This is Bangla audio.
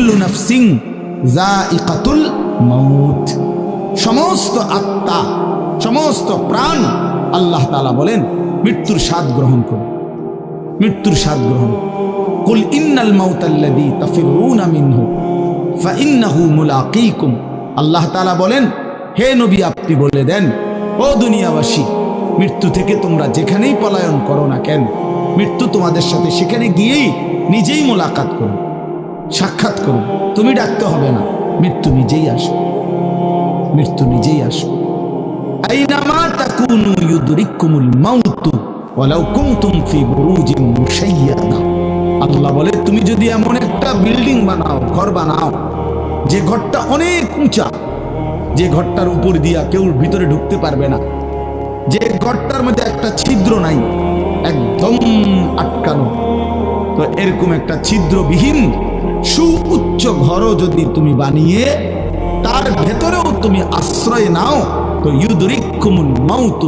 কুল্লু নাফসিন যায়িকাতুল মাউত। সমস্ত আত্মা, সমস্ত প্রাণ আল্লাহ তাআলা বলেন মৃত্যুর স্বাদ গ্রহণ করুন, মৃত্যুর স্বাদ গ্রহণ। কুল ইন্নাল মাউতাল্লাযী তাফিরুনা মিনহু ফাইন্নাহু মুলাকীকুম। আল্লাহ তাআলা বলেন, হে নবী আপনি বলে দেন, ও দুনিয়াবাসী, মৃত্যু থেকে তোমরা যেখানেই পলায়ন করো না কেন, মৃত্যু তোমাদের সাথে সেখানে গিয়েই নিজেই মোলাকাত করো, সাক্ষাৎ করো। তুমি ডাকতে হবে না, মৃত্যু নিজেই আসো, মৃত্যু নিজেই আসো। আইনামা তাকুনু ইউদরিকুমুল মাউতু ওয়ালাউ কুনতুম ফি বুরুজিন মুশাইয়াদা। আল্লাহ বলে, তুমি যদি এমন একটা বিল্ডিং বানাও, ঘর বানাও, যে ঘরটা অনেক উঁচা, যে ঘরটার উপর দিয়া কেউ ভিতরে ঢুকতে পারবে না, যে ঘরটার মধ্যে একটা ছিদ্র নাই, একদম আটকানো, তো এরকম একটা ছিদ্রবিহীন সুউচ্চ ঘরও যদি তুমি বানিয়ে তার ভেতরেও তুমি আশ্রয় নাও, তো ইউদরিকুমুল মাউত,